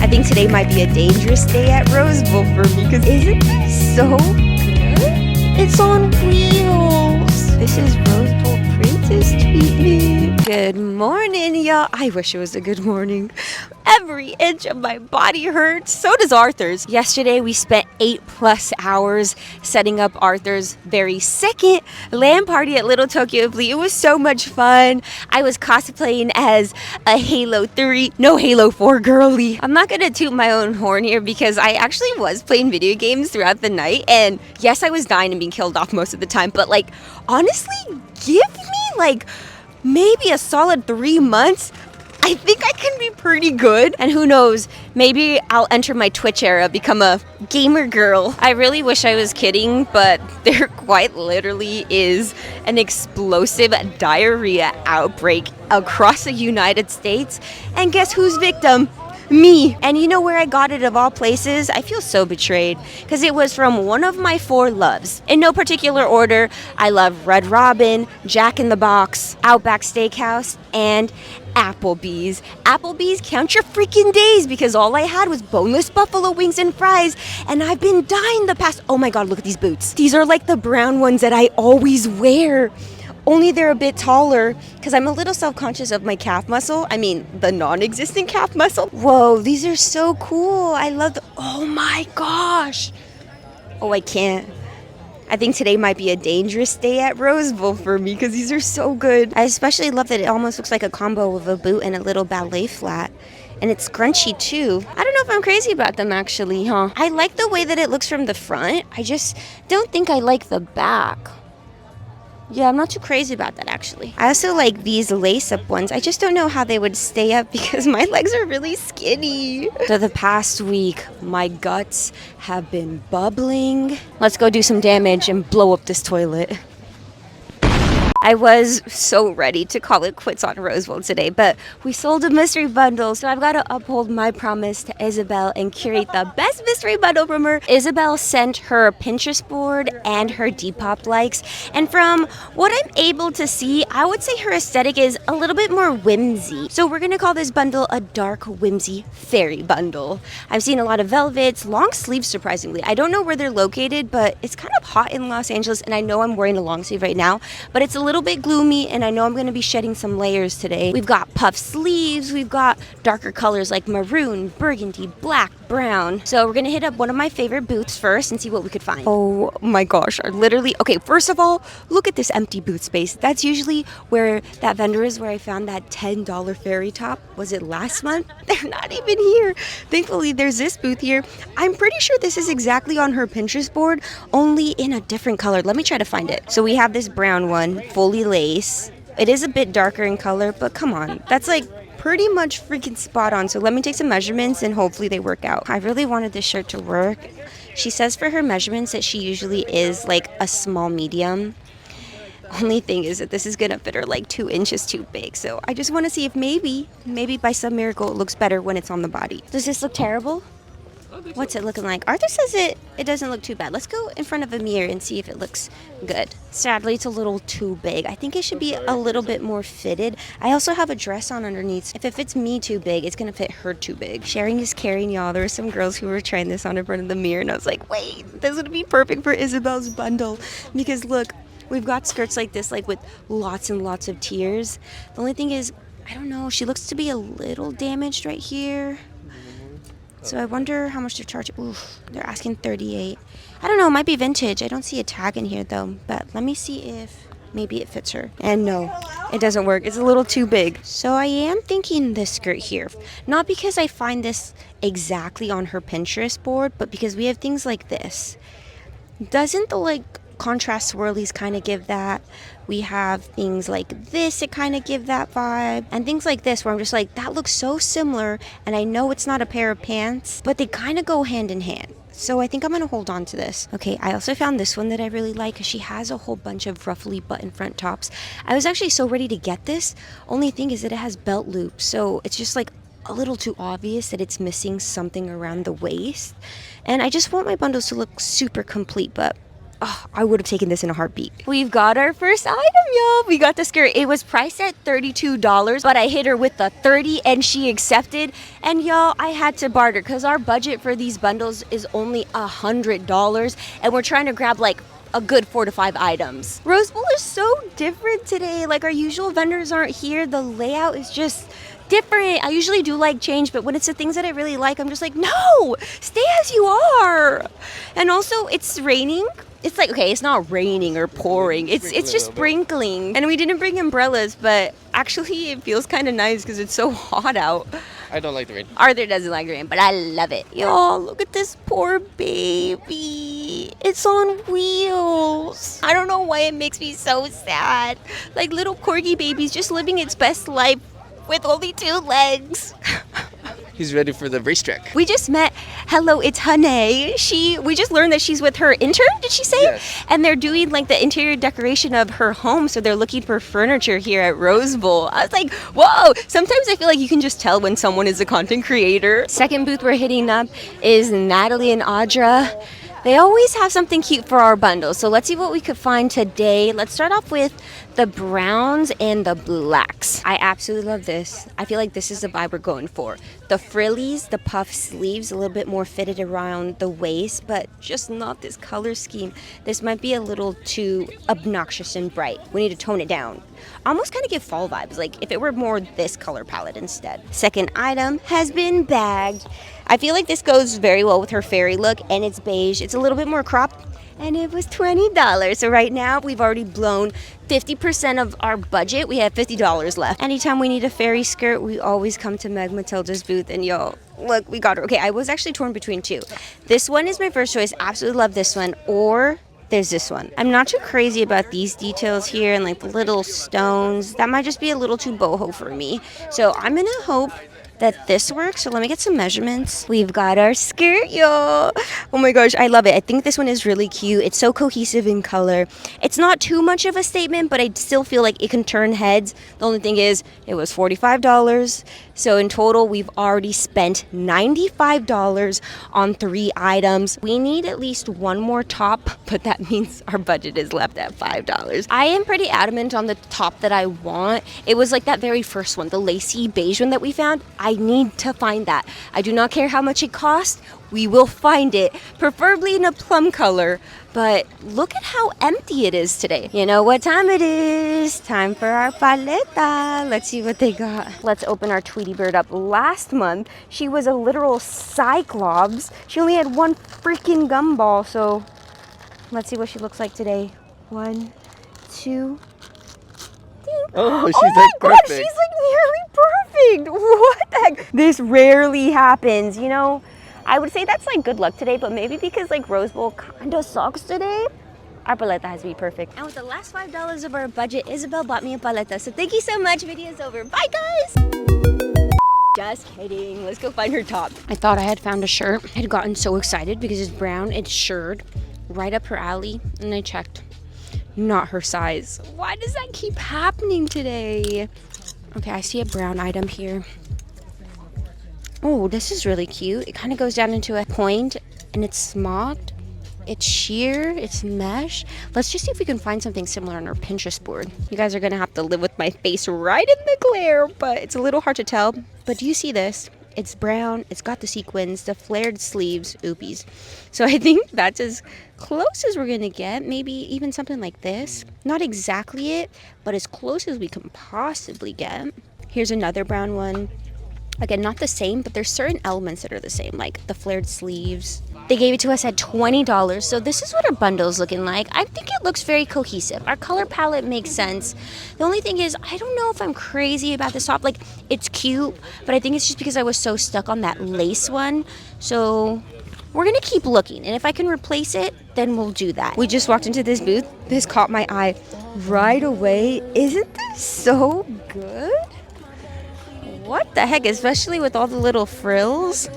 I think today might be a dangerous day at Rosebowl for me because isn't this so good? It's on wheels. This is Rosebowl Princess treatment. Good morning, y'all. I wish it was a good morning. Every inch of my body hurts. So does Arthur's. Yesterday, we spent 8+ hours setting up Arthur's very second LAN party at Little Tokyo Flea. It was so much fun. I was cosplaying as a Halo 3, no Halo 4 girly. I'm not gonna toot my own horn here because I actually was playing video games throughout the night. And yes, I was dying and being killed off most of the time. But like, honestly, give me like maybe a solid 3 months. I think I can be pretty good. And who knows, maybe I'll enter my Twitch era, become a gamer girl. I really wish I was kidding, but there quite literally is an explosive diarrhea outbreak across the United States. And guess who's victim? Me. And you know where I got it of all places? I feel so betrayed because it was from one of my 4 loves. In no particular order, I love Red Robin, Jack in the Box, Outback Steakhouse, and Applebee's. Applebee's, count your freaking days because all I had was boneless buffalo wings and fries, and I've been dying the past. Oh my god, look at these boots. These are like the brown ones that I always wear. Only they're a bit taller because I'm a little self-conscious of my calf muscle. I mean, the non-existent calf muscle. Whoa, these are so cool. I love the, oh my gosh. Oh, I can't. I think today might be a dangerous day at Rosebowl for me because these are so good. I especially love that it almost looks like a combo of a boot and a little ballet flat. And it's scrunchy too. I don't know if I'm crazy about them actually, huh? I like the way that it looks from the front. I just don't think I like the back. Yeah, I'm not too crazy about that actually. I also like these lace-up ones. I just don't know how they would stay up because my legs are really skinny. So the past week, my guts have been bubbling. Let's go do some damage and blow up this toilet. I was so ready to call it quits on Rosebowl today, but we sold a mystery bundle, so I've got to uphold my promise to Isabel and curate the best mystery bundle from her. Isabel sent her Pinterest board and her Depop likes, and from what I'm able to see, I would say her aesthetic is a little bit more whimsy. So we're going to call this bundle a Dark Whimsy Fairy bundle. I've seen a lot of velvets, long sleeves surprisingly. I don't know where they're located, but it's kind of hot in Los Angeles, and I know I'm wearing a long sleeve right now, but it's a little bit gloomy, and I know I'm going to be shedding some layers today. We've got puff sleeves, we've got darker colors like maroon, burgundy, black, brown. So we're going to hit up one of my favorite booths first and see what we could find. Oh my gosh, I literally, okay, first of all, look at this empty booth space. That's usually where that vendor is, where I found that $10 fairy top. Was it last month? They're not even here. Thankfully, there's this booth here. I'm pretty sure this is exactly on her Pinterest board, only in a different color. Let me try to find it. So we have this brown one, fully lace. It is a bit darker in color, but come on, that's like pretty much freaking spot on. So let me take some measurements and hopefully they work out. I really wanted this shirt to work. She says for her measurements that she usually is like a small medium. Only thing is that this is gonna fit her like 2 inches too big. So I just want to see if maybe by some miracle it looks better when it's on the body. Does this look terrible? What's it looking like? Arthur says it doesn't look too bad. Let's go in front of a mirror and see if it looks good. Sadly, it's a little too big. I think it should be a little bit more fitted. I also have a dress on underneath. If it fits me too big, it's going to fit her too big. Sharing is caring, y'all. There were some girls who were trying this on in front of the mirror, and I was like, wait, this would be perfect for Isabel's bundle. Because look, we've got skirts like this, like with lots and lots of tiers. The only thing is, I don't know, she looks to be a little damaged right here. So I wonder how much they're charging. Oof, they're asking $38. I don't know, it might be vintage. I don't see a tag in here though, but let me see if maybe it fits her. And no, it doesn't work. It's a little too big. So I am thinking this skirt here. Not because I find this exactly on her Pinterest board, but because we have things like this. Doesn't the like contrast swirlies kind of give that? We have things like this, it kind of give that vibe, and things like this where I'm just like, that looks so similar, and I know it's not a pair of pants, but they kind of go hand in hand. So I think I'm gonna hold on to this. Okay, I also found this one that I really like because she has a whole bunch of ruffly button front tops. I was actually so ready to get this. Only thing is that it has belt loops, so it's just like a little too obvious that it's missing something around the waist. And I just want my bundles to look super complete, but Oh, I would have taken this in a heartbeat. We've got our first item, y'all. We got the skirt. It was priced at $32, but I hit her with the 30 and she accepted. And y'all, I had to barter because our budget for these bundles is only $100 and we're trying to grab like a good 4 to 5 items. Rosebowl is so different today. Like our usual vendors aren't here. The layout is just different. I usually do like change, but when it's the things that I really like, I'm just like, no, stay as you are. And also it's raining. It's like, okay, it's not raining or pouring. It's just sprinkling. And we didn't bring umbrellas, but actually it feels kind of nice because it's so hot out. I don't like the rain. Arthur doesn't like rain, but I love it. Y'all, look at this poor baby. It's on wheels. I don't know why it makes me so sad. Like little corgi baby's just living its best life with only 2 legs. He's ready for the racetrack. We just met. Hello, it's Hane. We just learned that she's with her intern, did she say? Yes. And they're doing like the interior decoration of her home, so they're looking for furniture here at Rosebowl. I was like, whoa! Sometimes I feel like you can just tell when someone is a content creator. Second booth we're hitting up is Natalie and Audra. They always have something cute for our bundles, so let's see what we could find today. Let's start off with the browns and the blacks. I absolutely love this. I feel like this is the vibe we're going for. The frillies, the puff sleeves, a little bit more fitted around the waist, but just not this color scheme. This might be a little too obnoxious and bright. We need to tone it down. Almost kind of give fall vibes, like if it were more this color palette instead. Second item has been bagged. I feel like this goes very well with her fairy look, and it's beige. It's a little bit more cropped, and it was $20. So right now, we've already blown 50% of our budget. We have $50 left. Anytime we need a fairy skirt, we always come to Meg Matilda's booth, and yo, look, we got her. Okay, I was actually torn between 2. This one is my first choice. Absolutely love this one, or there's this one. I'm not too crazy about these details here and like the little stones. That might just be a little too boho for me. So I'm gonna hope that this works. So let me get some measurements. We've got our skirt, y'all. Oh my gosh, I love it. I think this one is really cute. It's so cohesive in color. It's not too much of a statement, but I still feel like it can turn heads. The only thing is, it was $45. So in total, we've already spent $95 on 3 items. We need at least one more top, but that means our budget is left at $5. I am pretty adamant on the top that I want. It was like that very first one, the lacy beige one that we found. I need to find that. I do not care how much it costs. We will find it, preferably in a plum color. But look at how empty it is today. You know what time it is? Time for our paleta. Let's see what they got. Let's open our Tweety Bird up. Last month, she was a literal cyclops. She only had 1 freaking gumball. So let's see what she looks like today. 1, 2. Oh, she's oh my like God, perfect. she's like nearly perfect. What the heck? This rarely happens, you know? I would say that's like good luck today, but maybe because like Rosebowl kind of sucks today, our paleta has to be perfect. And with the last $5 of our budget, Isabel bought me a paleta. So thank you so much. Video's over. Bye, guys. Just kidding. Let's go find her top. I thought I had found a shirt. I had gotten so excited because it's brown. It's shirred right up her alley. And I checked. Not her size. Why does that keep happening today? Okay, I see a brown item here. Oh, this is really cute. It kind of goes down into a point and it's smocked. It's sheer, it's mesh. Let's just see if we can find something similar on our Pinterest board. You guys are gonna have to live with my face right in the glare, but it's a little hard to tell. But do you see this? It's brown, it's got the sequins, the flared sleeves, oopies. So I think that's as close as we're gonna get. Maybe even something like this. Not exactly it, but as close as we can possibly get. Here's another brown one. Again, not the same, but there's certain elements that are the same, like the flared sleeves. They gave it to us at $20, so this is what our bundle is looking like. I think it looks very cohesive. Our color palette makes sense. The only thing is, I don't know if I'm crazy about this top. Like, it's cute, but I think it's just because I was so stuck on that lace one. So we're gonna keep looking, and if I can replace it, then we'll do that. We just walked into this booth. This caught my eye right away. Isn't this so good? What the heck, especially with all the little frills.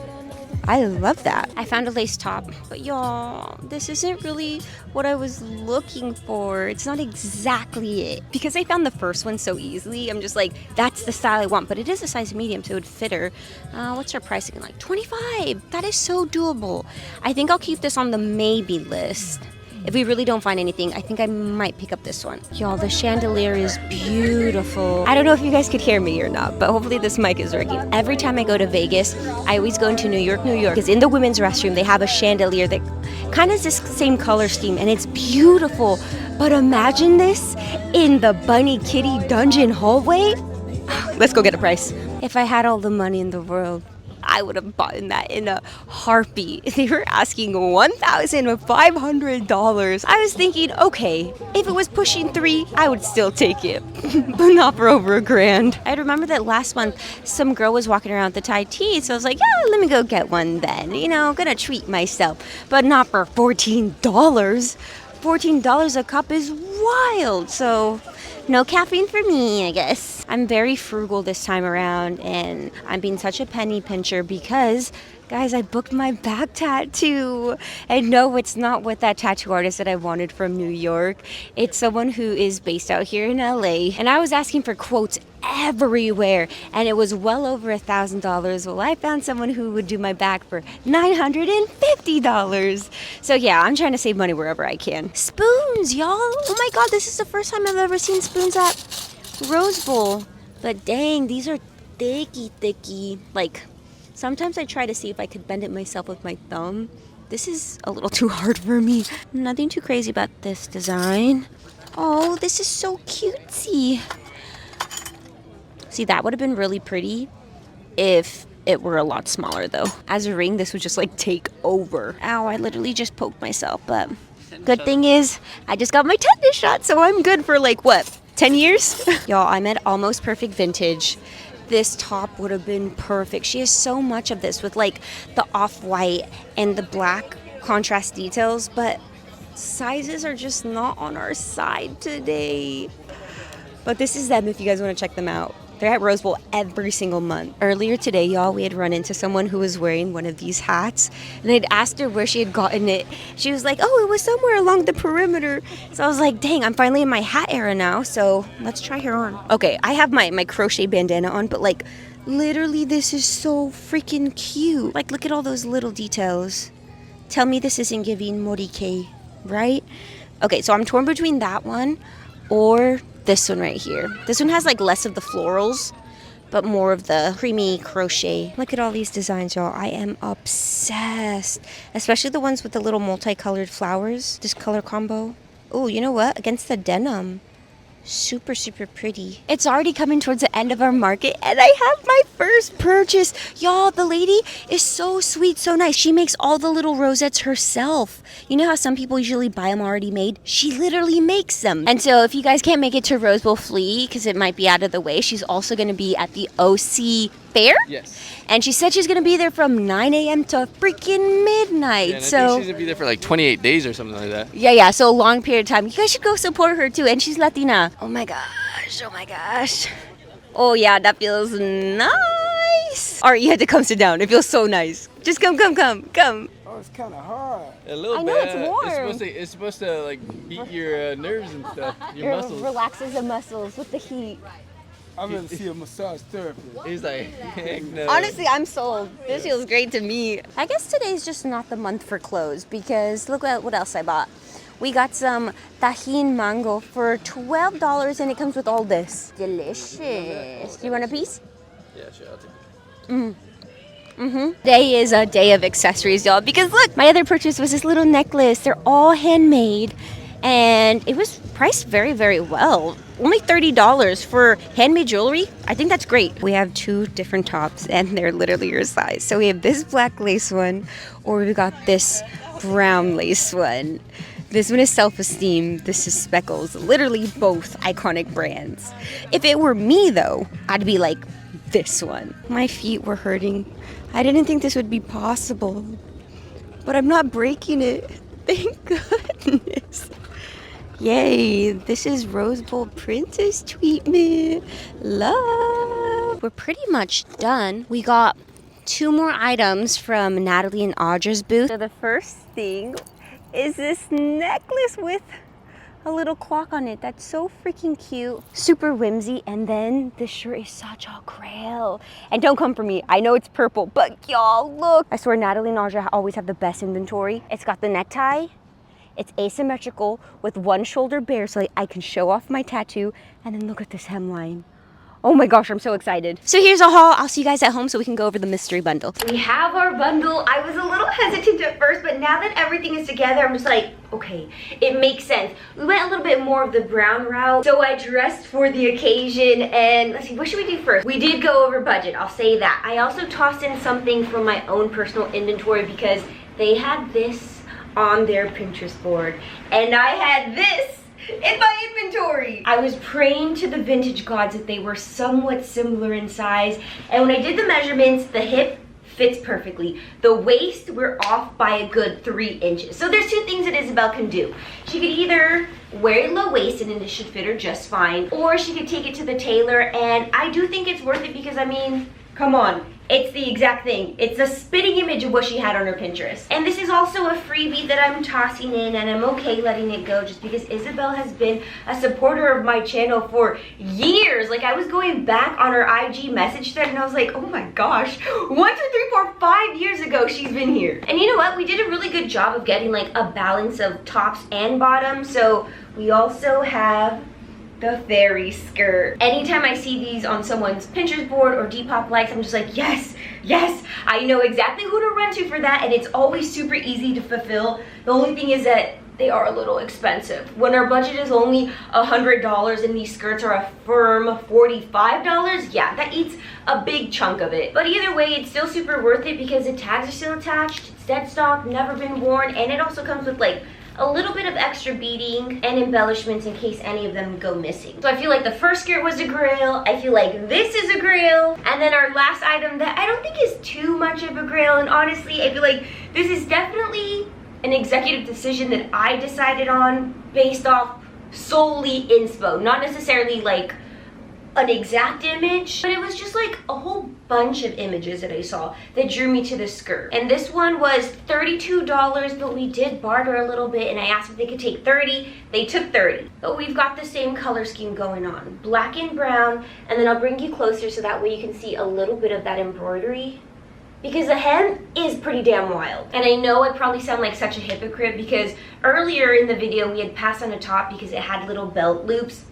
I love that. I found a lace top, but y'all, this isn't really what I was looking for. It's not exactly it. Because I found the first one so easily, I'm just like, that's the style I want, but it is a size medium, so it would fit her. What's her pricing like? $25. That is so doable. I think I'll keep this on the maybe list. If we really don't find anything, I think I might pick up this one. Y'all, the chandelier is beautiful. I don't know if you guys could hear me or not, but hopefully this mic is working. Every time I go to Vegas, I always go into New York, because in the women's restroom, they have a chandelier that kind of is this same color scheme, and it's beautiful. But imagine this in the Bunny Kitty dungeon hallway. Let's go get a price. If I had all the money in the world, I would have bought that in a heartbeat. They were asking $1,500. I was thinking, okay, if it was pushing 3, I would still take it, but not for over $1,000. I remember that last month, some girl was walking around with the Thai tea, so I was like, yeah, let me go get one then. You know, gonna treat myself, but not for $14. $14 a cup is wild, so no caffeine for me, I guess. I'm very frugal this time around, and I'm being such a penny pincher because, guys, I booked my back tattoo. And no, it's not with that tattoo artist that I wanted from New York. It's someone who is based out here in LA. And I was asking for quotes everywhere, and it was well over $1,000. Well, I found someone who would do my back for $950. So yeah, I'm trying to save money wherever I can. Spoons, y'all. Oh my God, this is the first time I've ever seen spoons at Rosebowl. But dang, these are thicky. Like, sometimes I try to see if I could bend it myself with my thumb. This is a little too hard for me. Nothing too crazy about this design. Oh, this is so cutesy. See, that would have been really pretty if it were a lot smaller, though. As a ring, this would just like take over. Ow, I literally just poked myself, but good thing is I just got my tetanus shot, so I'm good for like, what, 10 years? Y'all, I'm at almost perfect vintage. This top would have been perfect. She has so much of this with like the off-white and the black contrast details, but sizes are just not on our side today. But this is them if you guys want to check them out. They're at Rosebowl every single month. Earlier today, y'all, we had run into someone who was wearing one of these hats, and I'd asked her where she had gotten it. She was like, oh, it was somewhere along the perimeter. So I was like, dang, I'm finally in my hat era now, so let's try her on. Okay, I have my crochet bandana on, but like, literally, this is so freaking cute. Like, look at all those little details. Tell me this isn't giving Morike, right? Okay, so I'm torn between that one or this one right here. This one has like less of the florals, but more of the creamy crochet. Look at all these designs, y'all. I am obsessed. Especially the ones with the little multicolored flowers. This color combo. Oh, you know what? Against the denim. Super pretty. It's already coming towards the end of our market, and I have my first purchase. Y'all, the lady is so sweet, so nice. She makes all the little rosettes herself. You know how some people usually buy them already made? She literally makes them. And so if you guys can't make it to Rosebowl Flea, because it might be out of the way, she's also going to be at the OC Fair. Yes. And she said she's going to be there from 9 a.m. to freaking midnight. Yeah, and so I think she's going to be there for like 28 days or something like that. Yeah, so a long period of time. You guys should go support her too. And she's Latina. Oh my gosh. Oh yeah, that feels nice. All right, you had to come sit down. It feels so nice. Just come. Oh, it's kind of hard. A little I bit. know, it's warm. It's supposed to like beat your nerves and stuff, your muscles. Relaxes the muscles with the heat. I'd rather see a massage therapist. He's like, heck no. Honestly, I'm sold. This feels great to me. I guess today's just not the month for clothes because look at what else I bought. We got some tajin mango for $12 and it comes with all this. Delicious. Do you want a piece? Yeah, sure, I'll take it. Today is a day of accessories, y'all, because look, my other purchase was this little necklace. They're all handmade and it was priced very well. Only $30 for handmade jewelry. I think that's great. We have 2 different tops and they're literally your size. So we have this black lace one or we've got this brown lace one. This one is Self-Esteem. This is Speckles. Literally both iconic brands. If it were me though, I'd be like this one. My feet were hurting. I didn't think this would be possible, but I'm not breaking it. Thank goodness. Yay, this is Rosebowl Princess treatment. Love. We're pretty much done. We got 2 more items from Natalie and Audra's booth. So the first thing is this necklace with a little clock on it. That's so freaking cute. Super whimsy. And then this shirt is such a grail. And don't come for me. I know it's purple, but y'all look. I swear Natalie and Audra always have the best inventory. It's got the necktie. It's asymmetrical with one shoulder bare so I can show off my tattoo. And then look at this hemline. Oh my gosh, I'm so excited. So here's a haul. I'll see you guys at home so we can go over the mystery bundle. We have our bundle. I was a little hesitant at first, but now that everything is together, I'm just like, okay, it makes sense. We went a little bit more of the brown route, so I dressed for the occasion. And let's see, what should we do first? We did go over budget, I'll say that. I also tossed in something from my own personal inventory because they had this on their Pinterest board, and I had this in my inventory. I was praying to the vintage gods that they were somewhat similar in size, and when I did the measurements, the hip fits perfectly. The waist, we're off by a good 3 inches. So there's 2 things that Isabel can do. She could either wear it low-waisted and it should fit her just fine, or she could take it to the tailor, and I do think it's worth it because, I mean, come on. It's the exact thing. It's a spitting image of what she had on her Pinterest. And this is also a freebie that I'm tossing in, and I'm okay letting it go just because Isabel has been a supporter of my channel for years. Like, I was going back on her IG message thread and I was like, oh my gosh, 1, 2, 3, 4, 5 years ago she's been here. And you know what? We did a really good job of getting like a balance of tops and bottoms. So we also have the fairy skirt. Anytime I see these on someone's Pinterest board or Depop likes, I'm just like, yes, yes, I know exactly who to run to for that, and it's always super easy to fulfill. The only thing is that they are a little expensive. When our budget is only $100 and these skirts are a firm $45, yeah, that eats a big chunk of it. But either way, it's still super worth it because the tags are still attached, it's dead stock, never been worn, and it also comes with like a little bit of extra beading and embellishments in case any of them go missing. So I feel like the first skirt was a grail, I feel like this is a grail, and then our last item that I don't think is too much of a grail, and honestly I feel like this is definitely an executive decision that I decided on based off solely inspo, not necessarily like an exact image, but it was just like a whole bunch of images that I saw that drew me to this skirt. And this one was $32, but we did barter a little bit, and I asked if they could take 30. They took 30. But we've got the same color scheme going on, black and brown, and then I'll bring you closer so that way you can see a little bit of that embroidery, because the hem is pretty damn wild. And I know I probably sound like such a hypocrite because earlier in the video we had passed on a top because it had little belt loops.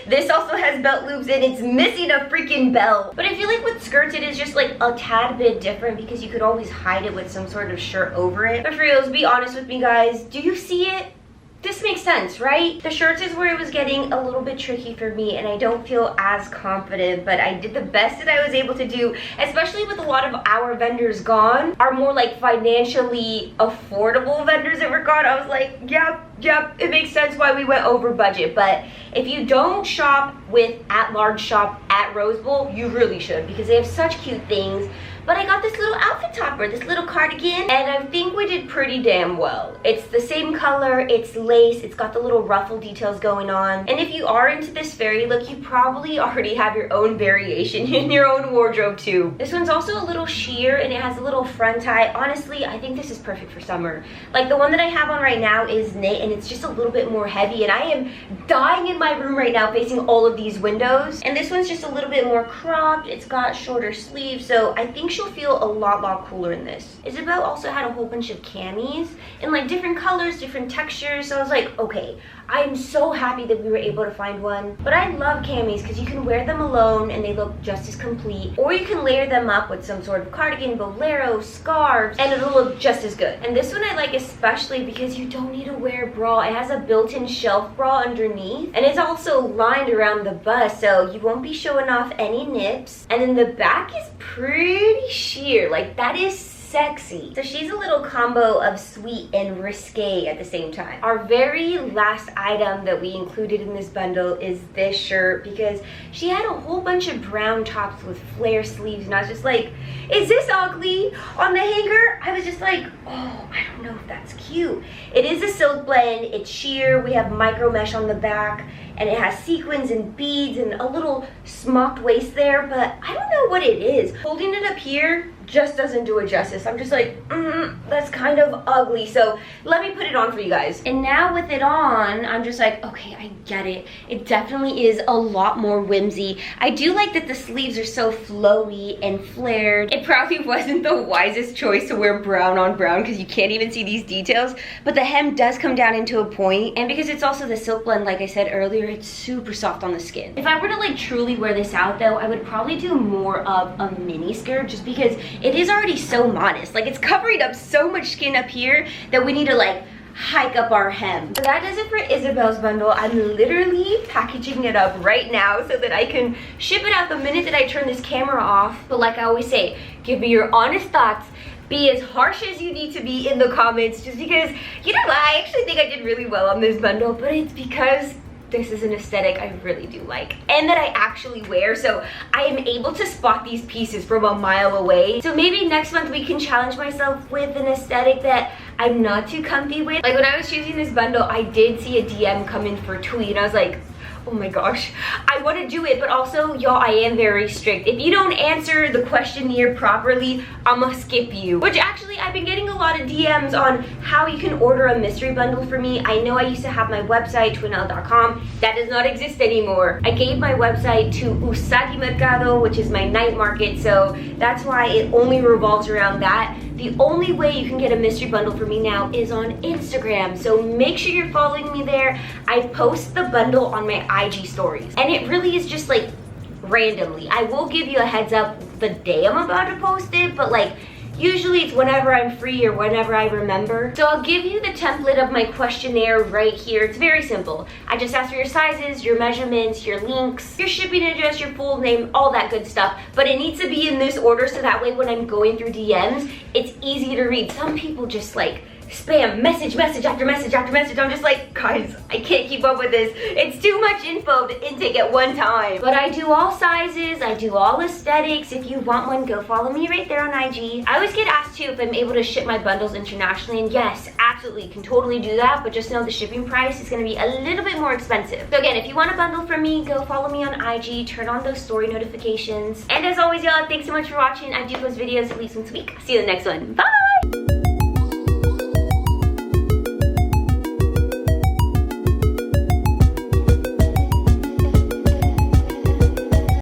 This also has belt loops and it's missing a freaking belt. But I feel like with skirts it is just like a tad bit different because you could always hide it with some sort of shirt over it. But for reals, be honest with me guys, do you see it? This makes sense, right? The shirts is where it was getting a little bit tricky for me and I don't feel as confident, but I did the best that I was able to do, especially with a lot of our vendors gone, our more like financially affordable vendors that were gone. I was like, yep, it makes sense why we went over budget. But if you don't shop with at-large shop at Rosebowl, you really should because they have such cute things. But I got this little outfit topper, this little cardigan, and I think we did pretty damn well. It's the same color, it's lace, it's got the little ruffle details going on. And if you are into this fairy look, you probably already have your own variation in your own wardrobe too. This one's also a little sheer and it has a little front tie. Honestly, I think this is perfect for summer. Like the one that I have on right now is knit and it's just a little bit more heavy, and I am dying in my room right now facing all of these windows. And this one's just a little bit more cropped, it's got shorter sleeves, so I think she'll feel a lot cooler in this. Isabel also had a whole bunch of camis in like different colors, different textures, so I was like, okay, I'm so happy that we were able to find one. But I love camis because you can wear them alone and they look just as complete, or you can layer them up with some sort of cardigan, bolero, scarves, and it'll look just as good. And this one I like especially because you don't need to wear a bra. It has a built-in shelf bra underneath, and it's also lined around the bust so you won't be showing off any nips. And then the back is pretty sheer, like that is sexy. So she's a little combo of sweet and risque at the same time. Our very last item that we included in this bundle is this shirt because she had a whole bunch of brown tops with flare sleeves and I was just like, is this ugly on the hanger? I was just like, oh, I don't know if that's cute. It is a silk blend, it's sheer, we have micro mesh on the back, and it has sequins and beads and a little smocked waist there, but I don't know what it is. Holding it up here, just doesn't do it justice. I'm just like, that's kind of ugly. So let me put it on for you guys. And now with it on, I'm just like, okay, I get it. It definitely is a lot more whimsy. I do like that the sleeves are so flowy and flared. It probably wasn't the wisest choice to wear brown on brown because you can't even see these details, but the hem does come down into a point, and because it's also the silk blend, like I said earlier, it's super soft on the skin. If I were to like truly wear this out though, I would probably do more of a mini skirt just because it is already so modest. Like, it's covering up so much skin up here that we need to like hike up our hem. So that does it for Isabel's bundle. I'm literally packaging it up right now so that I can ship it out the minute that I turn this camera off. But like I always say, give me your honest thoughts. Be as harsh as you need to be in the comments, just because, you know, I actually think I did really well on this bundle, but it's because this is an aesthetic I really do like and that I actually wear, so I am able to spot these pieces from a mile away. So maybe next month we can challenge myself with an aesthetic that I'm not too comfy with. Like when I was choosing this bundle, I did see a DM come in for tweed and I was like, oh my gosh, I want to do it, but also, y'all, I am very strict. If you don't answer the questionnaire properly, I'ma skip you. Which actually, I've been getting a lot of DMs on how you can order a mystery bundle for me. I know I used to have my website, twinella.com. That does not exist anymore. I gave my website to USAGI Mercado, which is my night market, so that's why it only revolves around that. The only way you can get a mystery bundle for me now is on Instagram, so make sure you're following me there. I post the bundle on my IG stories, and it really is just like randomly. I will give you a heads up the day I'm about to post it, but like usually it's whenever I'm free or whenever I remember. So I'll give you the template of my questionnaire right here. It's very simple. I just ask for your sizes, your measurements, your links, your shipping address, your full name, all that good stuff. But it needs to be in this order so that way when I'm going through DMs, it's easy to read. Some people just like spam message after message after message. I'm just like, guys, I can't keep up with this. It's too much info to intake at one time. But I do all sizes, I do all aesthetics. If you want one, go follow me right there on IG. I always get asked too if I'm able to ship my bundles internationally, and yes, absolutely, can totally do that, but just know the shipping price is gonna be a little bit more expensive. So again, if you want a bundle from me, go follow me on IG, turn on those story notifications. And as always, y'all, thanks so much for watching. I do post videos at least once a week. See you in the next one. Bye!